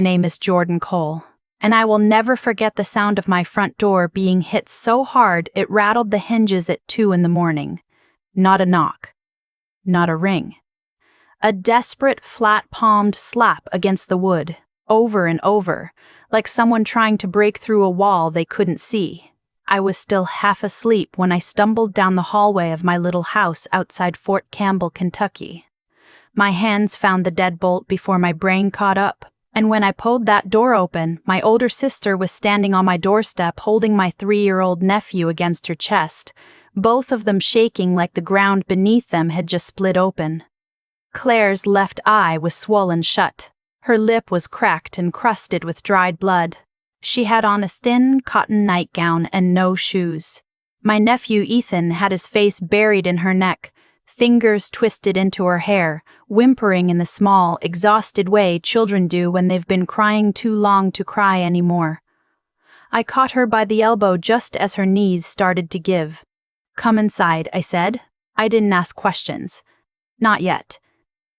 My name is Jordan Cole, and I will never forget the sound of my front door being hit so hard it rattled the hinges at 2 in the morning. Not a knock. Not a ring. A desperate, flat-palmed slap against the wood, over and over, like someone trying to break through a wall they couldn't see. I was still half asleep when I stumbled down the hallway of my little house outside Fort Campbell, Kentucky. My hands found the deadbolt before my brain caught up, and when I pulled that door open, my older sister was standing on my doorstep holding my 3-year-old nephew against her chest, both of them shaking like the ground beneath them had just split open. Claire's left eye was swollen shut. Her lip was cracked and crusted with dried blood. She had on a thin cotton nightgown and no shoes. My nephew Ethan had his face buried in her neck, fingers twisted into her hair, whimpering in the small, exhausted way children do when they've been crying too long to cry anymore. I caught her by the elbow just as her knees started to give. "Come inside," I said. I didn't ask questions. Not yet.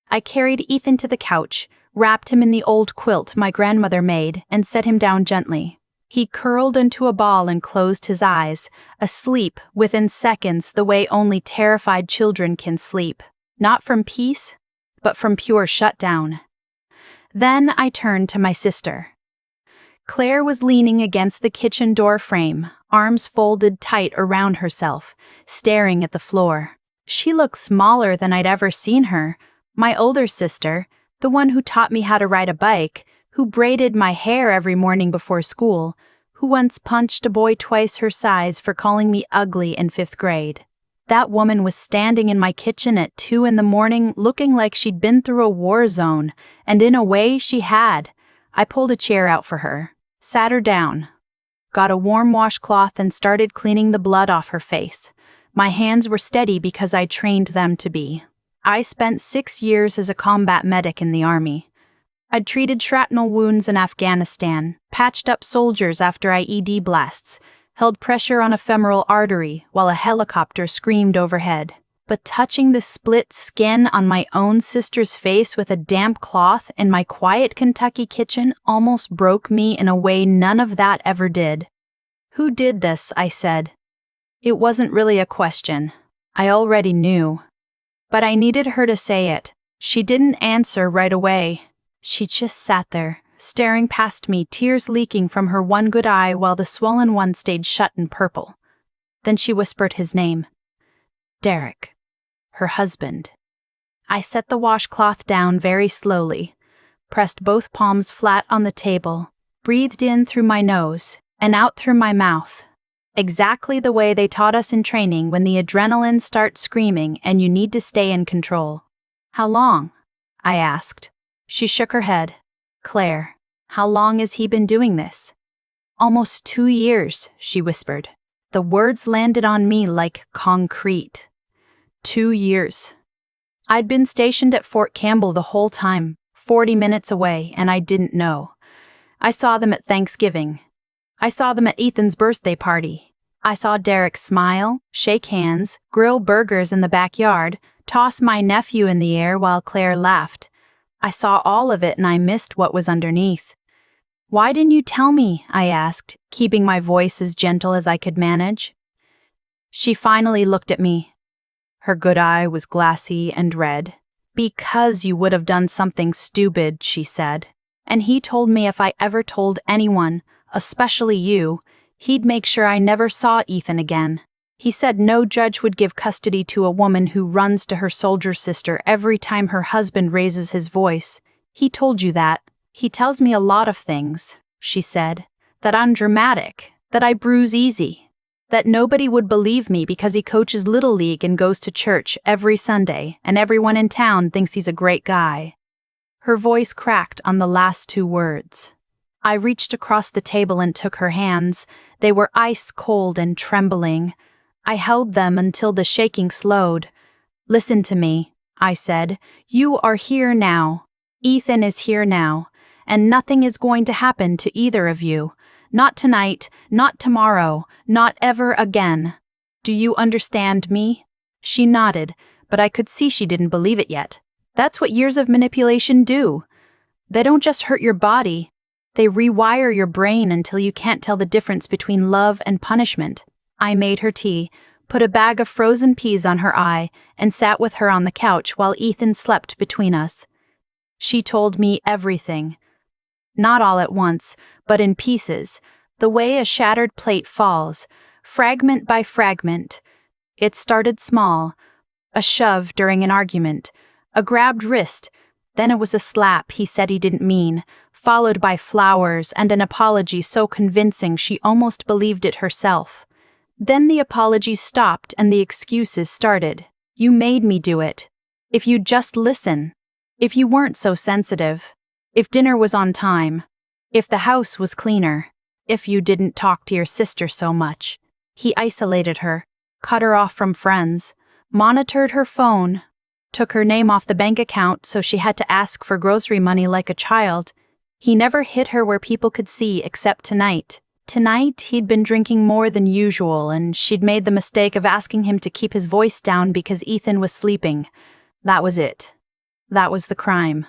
I carried Ethan to the couch, wrapped him in the old quilt my grandmother made, and set him down gently. He curled into a ball and closed his eyes, asleep within seconds the way only terrified children can sleep, not from peace, but from pure shutdown. Then I turned to my sister. Claire was leaning against the kitchen door frame, arms folded tight around herself, staring at the floor. She looked smaller than I'd ever seen her. My older sister, the one who taught me how to ride a bike, who braided my hair every morning before school, who once punched a boy twice her size for calling me ugly in 5th grade. That woman was standing in my kitchen at 2 in the morning looking like she'd been through a war zone, and in a way she had. I pulled a chair out for her, sat her down, got a warm washcloth and started cleaning the blood off her face. My hands were steady because I trained them to be. I spent 6 years as a combat medic in the Army. I'd treated shrapnel wounds in Afghanistan, patched up soldiers after IED blasts, held pressure on a femoral artery while a helicopter screamed overhead. But touching the split skin on my own sister's face with a damp cloth in my quiet Kentucky kitchen almost broke me in a way none of that ever did. "Who did this?" I said. It wasn't really a question. I already knew. But I needed her to say it. She didn't answer right away. She just sat there, staring past me, tears leaking from her one good eye while the swollen one stayed shut and purple. Then she whispered his name. Derek. Her husband. I set the washcloth down very slowly, pressed both palms flat on the table, breathed in through my nose and out through my mouth. Exactly the way they taught us in training when the adrenaline starts screaming and you need to stay in control. "How long?" I asked. She shook her head. "Claire, how long has he been doing this?" "Almost 2 years," she whispered. The words landed on me like concrete. 2 years. I'd been stationed at Fort Campbell the whole time, 40 minutes away, and I didn't know. I saw them at Thanksgiving. I saw them at Ethan's birthday party. I saw Derek smile, shake hands, grill burgers in the backyard, toss my nephew in the air while Claire laughed. I saw all of it and I missed what was underneath. "Why didn't you tell me?" I asked, keeping my voice as gentle as I could manage. She finally looked at me. Her good eye was glassy and red. "Because you would have done something stupid," she said. "And he told me if I ever told anyone, especially you, he'd make sure I never saw Ethan again. He said no judge would give custody to a woman who runs to her soldier sister every time her husband raises his voice. He told you that. He tells me a lot of things," she said. "That I'm dramatic, that I bruise easy, that nobody would believe me because he coaches Little League and goes to church every Sunday, and everyone in town thinks he's a great guy." Her voice cracked on the last 2 words. I reached across the table and took her hands. They were ice cold and trembling. I held them until the shaking slowed. "Listen to me," I said. "You are here now. Ethan is here now, and nothing is going to happen to either of you. Not tonight, not tomorrow, not ever again. Do you understand me?" She nodded, but I could see she didn't believe it yet. That's what years of manipulation do. They don't just hurt your body, they rewire your brain until you can't tell the difference between love and punishment. I made her tea, put a bag of frozen peas on her eye, and sat with her on the couch while Ethan slept between us. She told me everything. Not all at once, but in pieces, the way a shattered plate falls, fragment by fragment. It started small, a shove during an argument, a grabbed wrist, then it was a slap he said he didn't mean, followed by flowers and an apology so convincing she almost believed it herself. Then the apologies stopped and the excuses started. You made me do it. If you'd just listen. If you weren't so sensitive. If dinner was on time. If the house was cleaner. If you didn't talk to your sister so much. He isolated her, cut her off from friends, monitored her phone, took her name off the bank account so she had to ask for grocery money like a child. He never hit her where people could see except tonight. Tonight, he'd been drinking more than usual, and she'd made the mistake of asking him to keep his voice down because Ethan was sleeping. That was it. That was the crime.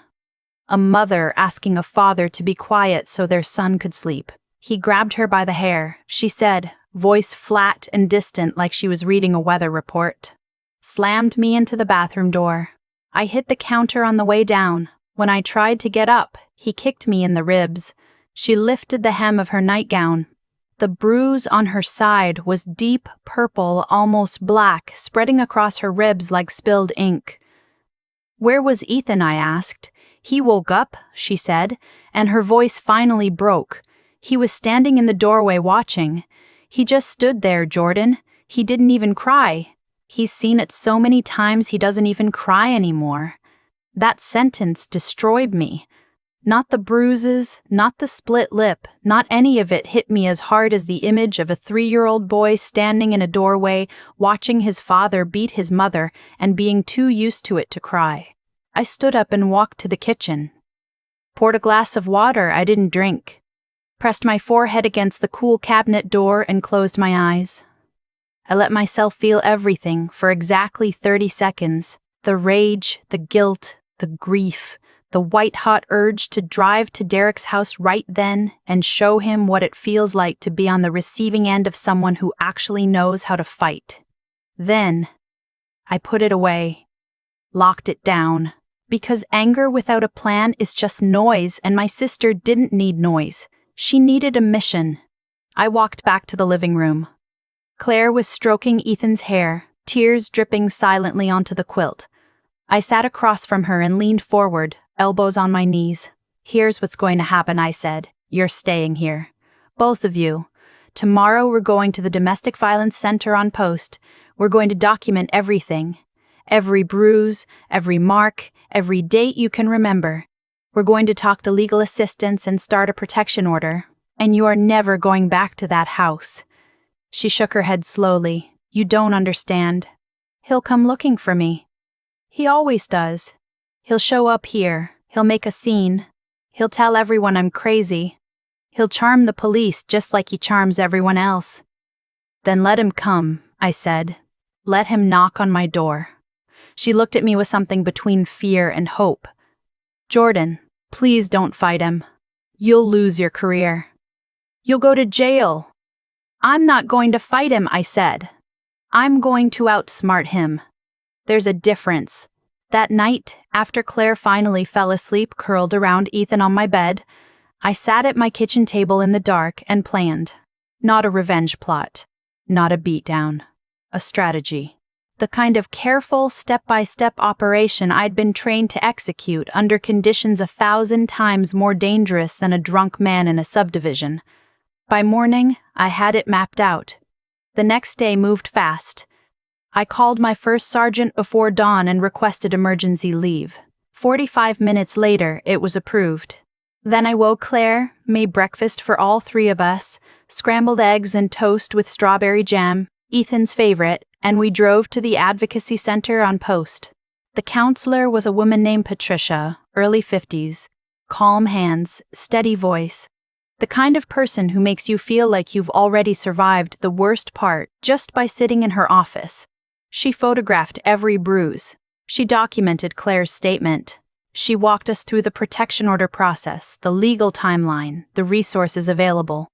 A mother asking a father to be quiet so their son could sleep. He grabbed her by the hair, she said, voice flat and distant like she was reading a weather report. Slammed me into the bathroom door. I hit the counter on the way down. When I tried to get up, he kicked me in the ribs. She lifted the hem of her nightgown. The bruise on her side was deep purple, almost black, spreading across her ribs like spilled ink. Where was Ethan? I asked. He woke up, she said, and her voice finally broke. He was standing in the doorway watching. He just stood there, Jordan. He didn't even cry. He's seen it so many times he doesn't even cry anymore. That sentence destroyed me. Not the bruises, not the split lip, not any of it hit me as hard as the image of a 3-year-old boy standing in a doorway, watching his father beat his mother and being too used to it to cry. I stood up and walked to the kitchen. Poured a glass of water I didn't drink. Pressed my forehead against the cool cabinet door and closed my eyes. I let myself feel everything for exactly 30 seconds. The rage, the guilt, the grief, the white-hot urge to drive to Derek's house right then and show him what it feels like to be on the receiving end of someone who actually knows how to fight. Then, I put it away, locked it down, because anger without a plan is just noise, and my sister didn't need noise. She needed a mission. I walked back to the living room. Claire was stroking Ethan's hair, tears dripping silently onto the quilt. I sat across from her and leaned forward, elbows on my knees. Here's what's going to happen, I said. You're staying here. Both of you. Tomorrow we're going to the Domestic Violence Center on post. We're going to document everything. Every bruise, every mark, every date you can remember. We're going to talk to legal assistance and start a protection order. And you are never going back to that house. She shook her head slowly. You don't understand. He'll come looking for me. He always does. He'll show up here. He'll make a scene. He'll tell everyone I'm crazy. He'll charm the police just like he charms everyone else. Then let him come, I said. Let him knock on my door. She looked at me with something between fear and hope. Jordan, please don't fight him. You'll lose your career. You'll go to jail. I'm not going to fight him, I said. I'm going to outsmart him. There's a difference. That night, after Claire finally fell asleep curled around Ethan on my bed, I sat at my kitchen table in the dark and planned. Not a revenge plot. Not a beatdown. A strategy. The kind of careful, step-by-step operation I'd been trained to execute under conditions 1,000 times more dangerous than a drunk man in a subdivision. By morning, I had it mapped out. The next day moved fast. I called my first sergeant before dawn and requested emergency leave. 45 minutes later, it was approved. Then I woke Claire, made breakfast for all 3 of us, scrambled eggs and toast with strawberry jam, Ethan's favorite, and we drove to the advocacy center on post. The counselor was a woman named Patricia, early 50s, calm hands, steady voice. The kind of person who makes you feel like you've already survived the worst part just by sitting in her office. She photographed every bruise. She documented Claire's statement. She walked us through the protection order process, the legal timeline, the resources available.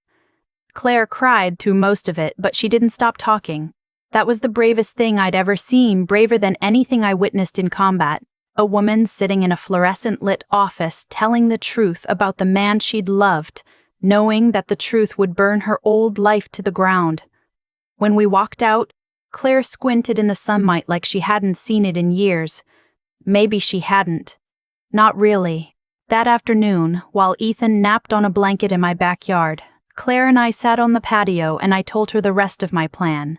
Claire cried through most of it, but she didn't stop talking. That was the bravest thing I'd ever seen, braver than anything I witnessed in combat. A woman sitting in a fluorescent-lit office telling the truth about the man she'd loved, knowing that the truth would burn her old life to the ground. When we walked out, Claire squinted in the sunlight like she hadn't seen it in years. Maybe she hadn't. Not really. That afternoon, while Ethan napped on a blanket in my backyard, Claire and I sat on the patio and I told her the rest of my plan.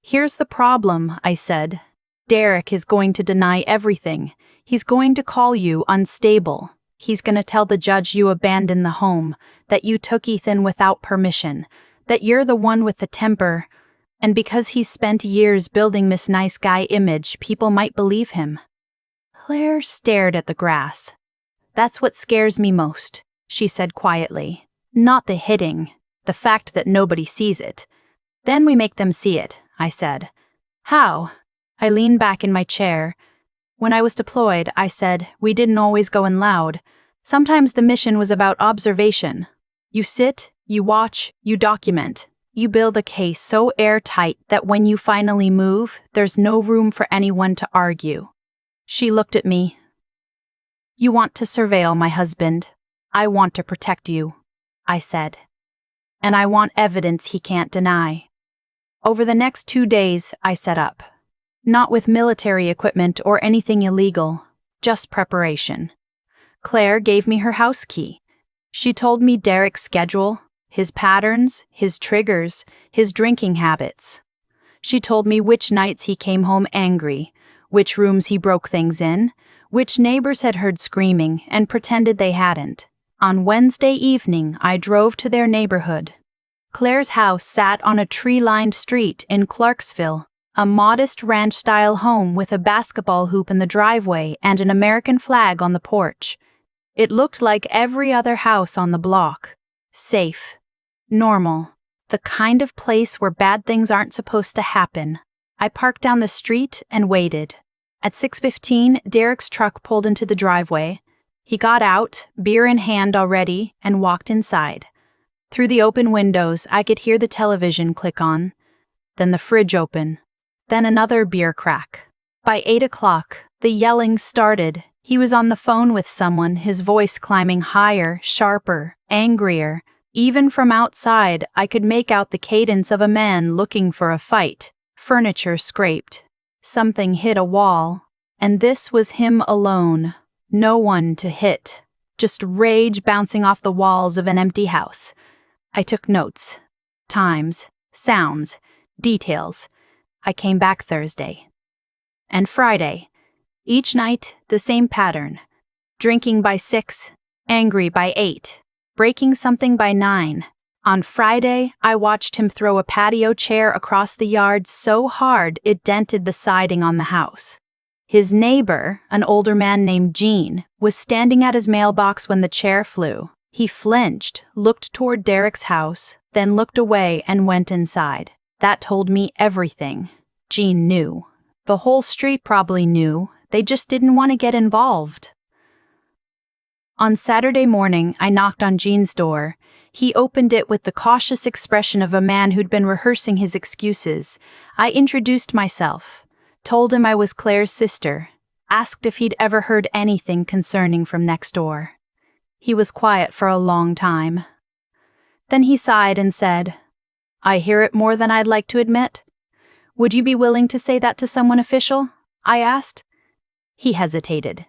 "Here's the problem," I said. "Derek is going to deny everything. He's going to call you unstable. He's going to tell the judge you abandoned the home, that you took Ethan without permission, that you're the one with the temper. And because he's spent years building this nice guy image, people might believe him." Claire stared at the grass. "That's what scares me most," she said quietly. "Not the hitting, the fact that nobody sees it. Then we make them see it," I said. "How?" I leaned back in my chair. "When I was deployed," I said, "we didn't always go in loud. Sometimes the mission was about observation. You sit, you watch, you document. You build a case so airtight that when you finally move, there's no room for anyone to argue." She looked at me. "You want to surveil my husband. I want to protect you," I said. "And I want evidence he can't deny." Over the next 2 days, I set up. Not with military equipment or anything illegal, just preparation. Claire gave me her house key. She told me Derek's schedule, his patterns, his triggers, his drinking habits. She told me which nights he came home angry, which rooms he broke things in, which neighbors had heard screaming and pretended they hadn't. On Wednesday evening, I drove to their neighborhood. Claire's house sat on a tree-lined street in Clarksville, a modest ranch-style home with a basketball hoop in the driveway and an American flag on the porch. It looked like every other house on the block. Safe. Normal. The kind of place where bad things aren't supposed to happen. I parked down the street and waited. At 6:15, Derek's truck pulled into the driveway. He got out, beer in hand already, and walked inside. Through the open windows, I could hear the television click on. Then the fridge open. Then another beer crack. By 8 o'clock, the yelling started. He was on the phone with someone, his voice climbing higher, sharper, angrier. Even from outside, I could make out the cadence of a man looking for a fight. Furniture scraped. Something hit a wall. And this was him alone. No one to hit. Just rage bouncing off the walls of an empty house. I took notes. Times. Sounds. Details. I came back Thursday. And Friday. Each night, the same pattern. Drinking by 6, angry by 8, breaking something by 9. On Friday, I watched him throw a patio chair across the yard so hard it dented the siding on the house. His neighbor, an older man named Gene, was standing at his mailbox when the chair flew. He flinched, looked toward Derek's house, then looked away and went inside. That told me everything. Gene knew. The whole street probably knew. They just didn't want to get involved. On Saturday morning, I knocked on Gene's door. He opened it with the cautious expression of a man who'd been rehearsing his excuses. I introduced myself, told him I was Claire's sister, asked if he'd ever heard anything concerning from next door. He was quiet for a long time. Then he sighed and said, "I hear it more than I'd like to admit. Would you be willing to say that to someone official?" I asked. He hesitated.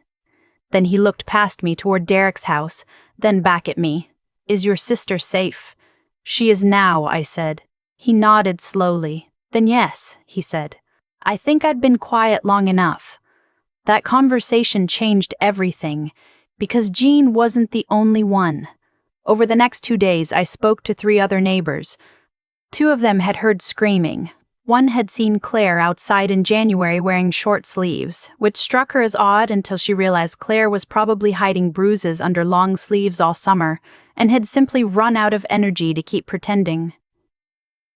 Then he looked past me toward Derek's house, then back at me. "Is your sister safe?" "She is now," I said. He nodded slowly. "Then yes," he said. I think I'd been quiet long enough. That conversation changed everything, because Gene wasn't the only one. Over the next 2 days, I spoke to 3 other neighbors. 2 of them had heard screaming. One had seen Claire outside in January wearing short sleeves, which struck her as odd until she realized Claire was probably hiding bruises under long sleeves all summer and had simply run out of energy to keep pretending.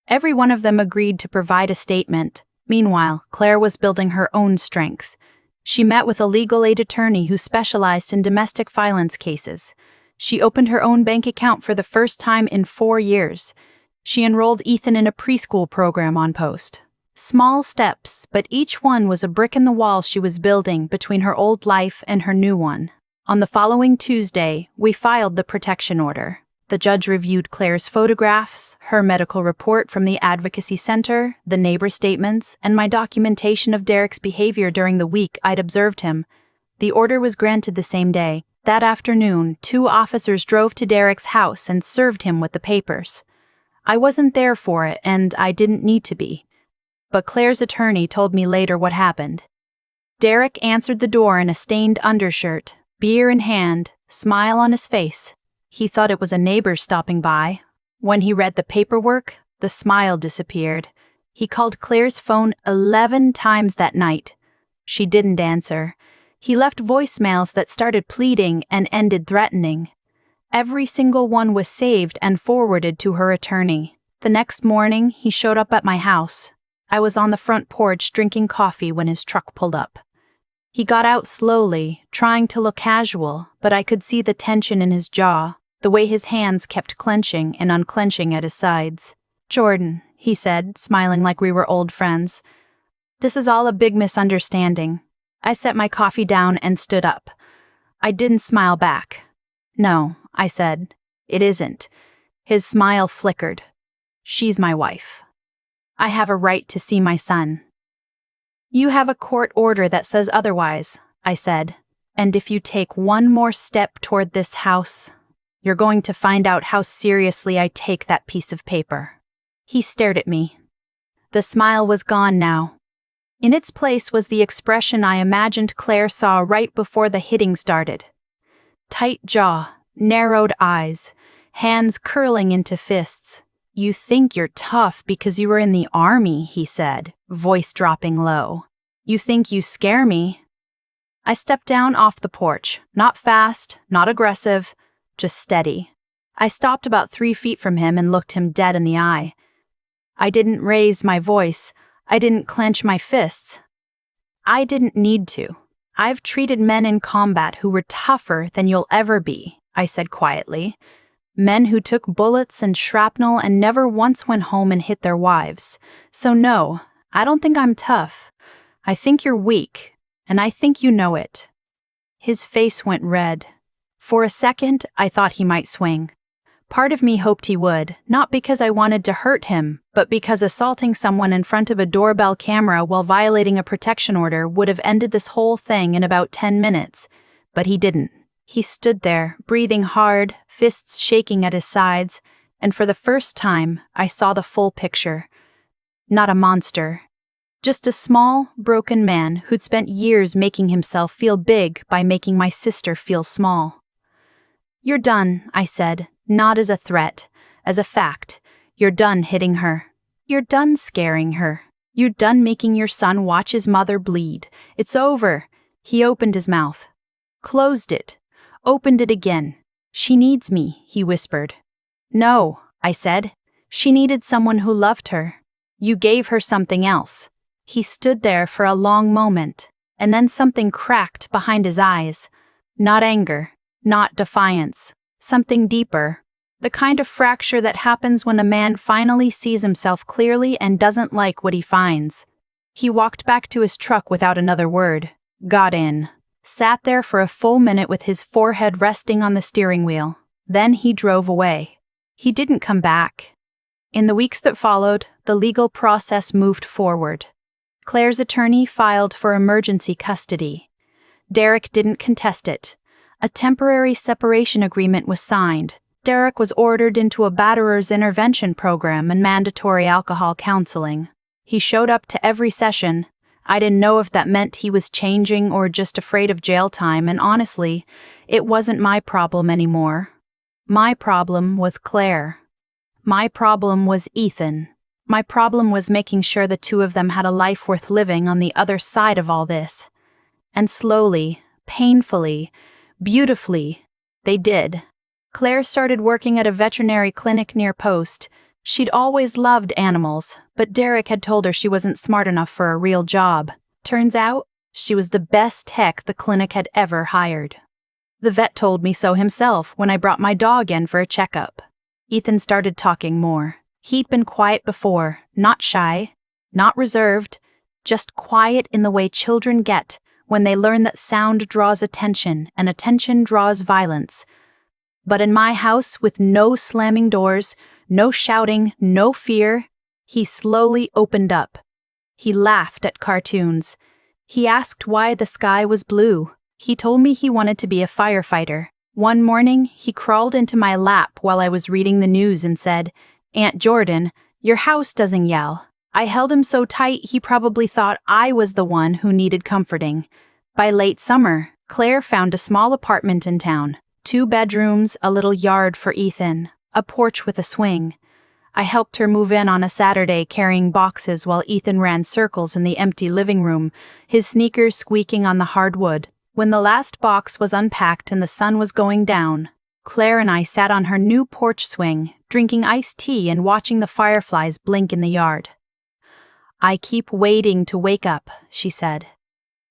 Every one of them agreed to provide a statement. Meanwhile, Claire was building her own strength. She met with a legal aid attorney who specialized in domestic violence cases. She opened her own bank account for the first time in 4 years. She enrolled Ethan in a preschool program on post. Small steps, but each one was a brick in the wall she was building between her old life and her new one. On the following Tuesday, we filed the protection order. The judge reviewed Claire's photographs, her medical report from the advocacy center, the neighbor statements, and my documentation of Derek's behavior during the week I'd observed him. The order was granted the same day. That afternoon, 2 officers drove to Derek's house and served him with the papers. I wasn't there for it, and I didn't need to be. But Claire's attorney told me later what happened. Derek answered the door in a stained undershirt, beer in hand, smile on his face. He thought it was a neighbor stopping by. When he read the paperwork, the smile disappeared. He called Claire's phone 11 times that night. She didn't answer. He left voicemails that started pleading and ended threatening. Every single one was saved and forwarded to her attorney. The next morning, he showed up at my house. I was on the front porch drinking coffee when his truck pulled up. He got out slowly, trying to look casual, but I could see the tension in his jaw, the way his hands kept clenching and unclenching at his sides. "Jordan," he said, smiling like we were old friends. "This is all a big misunderstanding." I set my coffee down and stood up. I didn't smile back. "No," I said, "it isn't." His smile flickered. "She's my wife. I have a right to see my son." "You have a court order that says otherwise," I said, "and if you take one more step toward this house, you're going to find out how seriously I take that piece of paper." He stared at me. The smile was gone now. In its place was the expression I imagined Claire saw right before the hitting started. Tight jaw, narrowed eyes, hands curling into fists. "You think you're tough because you were in the army," he said, voice dropping low. "You think you scare me." I stepped down off the porch, not fast, not aggressive, just steady. I stopped about 3 feet from him and looked him dead in the eye. I didn't raise my voice. I didn't clench my fists. I didn't need to. "I've treated men in combat who were tougher than you'll ever be," I said quietly. "Men who took bullets and shrapnel and never once went home and hit their wives. So no, I don't think I'm tough. I think you're weak, and I think you know it." His face went red. For a second, I thought he might swing. Part of me hoped he would, not because I wanted to hurt him, but because assaulting someone in front of a doorbell camera while violating a protection order would have ended this whole thing in about 10 minutes. But he didn't. He stood there, breathing hard, fists shaking at his sides, and for the first time, I saw the full picture. Not a monster. Just a small, broken man who'd spent years making himself feel big by making my sister feel small. "You're done," I said, not as a threat, as a fact. "You're done hitting her. You're done scaring her. You're done making your son watch his mother bleed. It's over." He opened his mouth. Closed it. Opened it again. "She needs me," he whispered. "No," I said. "She needed someone who loved her. You gave her something else." He stood there for a long moment, and then something cracked behind his eyes. Not anger, not defiance, something deeper. The kind of fracture that happens when a man finally sees himself clearly and doesn't like what he finds. He walked back to his truck without another word, got in, sat there for a full minute with his forehead resting on the steering wheel. Then he drove away. He didn't come back. In the weeks that followed, the legal process moved forward. Claire's attorney filed for emergency custody. Derek didn't contest it. A temporary separation agreement was signed. Derek was ordered into a batterer's intervention program and mandatory alcohol counseling. He showed up to every session. I didn't know if that meant he was changing or just afraid of jail time, and honestly, it wasn't my problem anymore. My problem was Claire. My problem was Ethan. My problem was making sure the two of them had a life worth living on the other side of all this. And slowly, painfully, beautifully, they did. Claire started working at a veterinary clinic near Post. She'd always loved animals, but Derek had told her she wasn't smart enough for a real job. Turns out, She was the best tech the clinic had ever hired. The vet told me so himself when I brought my dog in for a checkup. Ethan started talking more. He'd been quiet before, not shy, not reserved, just quiet in the way children get when they learn that sound draws attention and attention draws violence. But in my house, with no slamming doors, no shouting, no fear, he slowly opened up. He laughed at cartoons. He asked why the sky was blue. He told me he wanted to be a firefighter. One morning, he crawled into my lap while I was reading the news and said, "Aunt Jordan, your house doesn't yell." I held him so tight he probably thought I was the one who needed comforting. By late summer, Claire found a small apartment in town. 2 bedrooms, a little yard for Ethan, a porch with a swing. I helped her move in on a Saturday carrying boxes while Ethan ran circles in the empty living room, his sneakers squeaking on the hardwood. When the last box was unpacked and the sun was going down, Claire and I sat on her new porch swing, drinking iced tea and watching the fireflies blink in the yard. "I keep waiting to wake up," she said.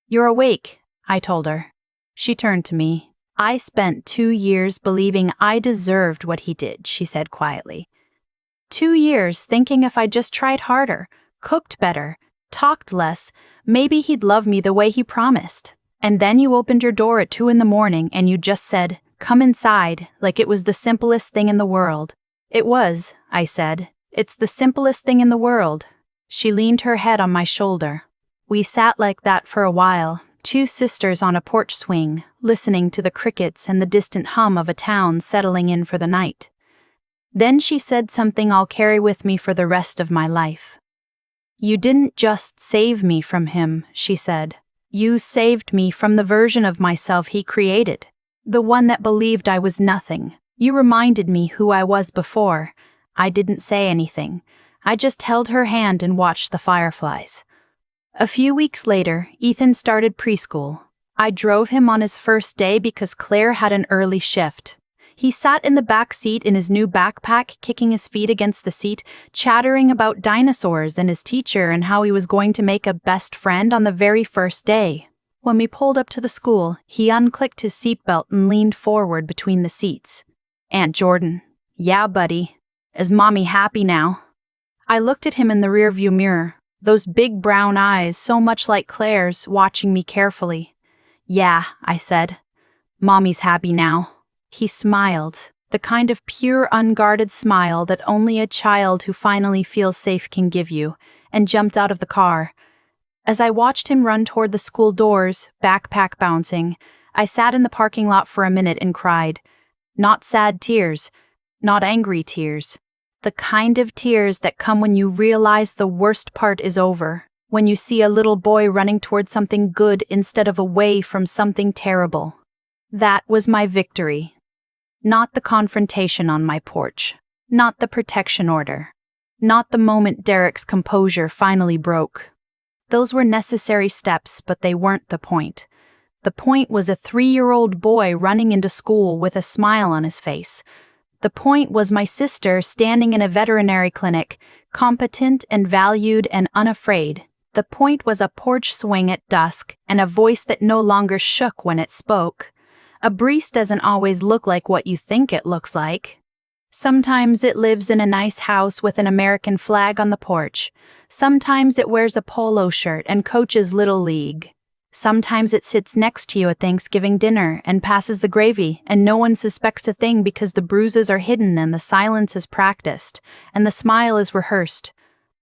"You're awake," I told her. She turned to me. "I spent 2 years believing I deserved what he did," she said quietly. 2 years thinking if I just tried harder, cooked better, talked less, maybe he'd love me the way he promised. And then you opened your door at 2 a.m. and you just said, "Come inside," like it was the simplest thing in the world. "It was," I said. "It's the simplest thing in the world." She leaned her head on my shoulder. We sat like that for a while, 2 sisters on a porch swing, listening to the crickets and the distant hum of a town settling in for the night. Then she said something I'll carry with me for the rest of my life. "You didn't just save me from him," she said. "You saved me from the version of myself he created, the one that believed I was nothing. You reminded me who I was before." I didn't say anything. I just held her hand and watched the fireflies. A few weeks later, Ethan started preschool. I drove him on his first day because Claire had an early shift. He sat in the back seat in his new backpack, kicking his feet against the seat, chattering about dinosaurs and his teacher and how he was going to make a best friend on the very first day. When we pulled up to the school, he unclicked his seatbelt and leaned forward between the seats. "Aunt Jordan." "Yeah, buddy. Is Mommy happy now?" I looked at him in the rearview mirror, those big brown eyes so much like Claire's, watching me carefully. "Yeah," I said. "Mommy's happy now." He smiled, the kind of pure, unguarded smile that only a child who finally feels safe can give you, and jumped out of the car. As I watched him run toward the school doors, backpack bouncing, I sat in the parking lot for a minute and cried. Not sad tears, not angry tears. The kind of tears that come when you realize the worst part is over, when you see a little boy running toward something good instead of away from something terrible. That was my victory. Not the confrontation on my porch, not the protection order, not the moment Derek's composure finally broke. Those were necessary steps, but they weren't the point. The point was a 3-year-old boy running into school with a smile on his face. The point was my sister standing in a veterinary clinic, competent and valued and unafraid. The point was a porch swing at dusk and a voice that no longer shook when it spoke. A breeze doesn't always look like what you think it looks like. Sometimes it lives in a nice house with an American flag on the porch. Sometimes it wears a polo shirt and coaches Little League. Sometimes it sits next to you at Thanksgiving dinner and passes the gravy, and no one suspects a thing because the bruises are hidden and the silence is practiced, and the smile is rehearsed.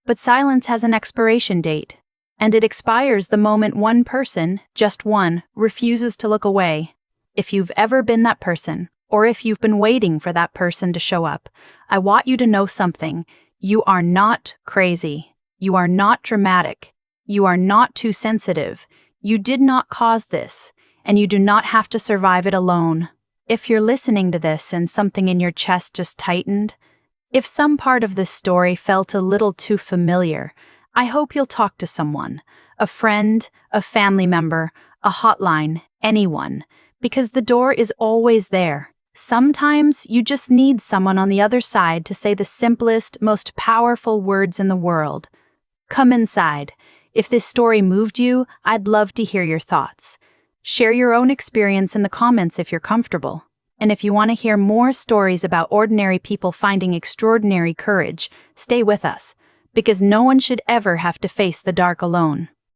But silence has an expiration date, and it expires the moment one person, just one, refuses to look away. If you've ever been that person, or if you've been waiting for that person to show up, I want you to know something. You are not crazy. You are not dramatic. You are not too sensitive. You did not cause this, and you do not have to survive it alone. If you're listening to this and something in your chest just tightened, if some part of this story felt a little too familiar, I hope you'll talk to someone, a friend, a family member, a hotline, anyone. Because the door is always there. Sometimes you just need someone on the other side to say the simplest, most powerful words in the world. Come inside. If this story moved you, I'd love to hear your thoughts. Share your own experience in the comments if you're comfortable. And if you want to hear more stories about ordinary people finding extraordinary courage, stay with us, because no one should ever have to face the dark alone.